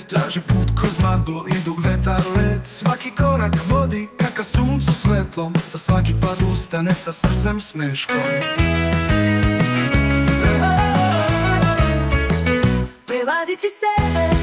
traži put kroz maglu i dug vetar led. Svaki korak vodi ka suncu svetlom, za svaki pad ustane sa srcem smeškom. Prevazići sebe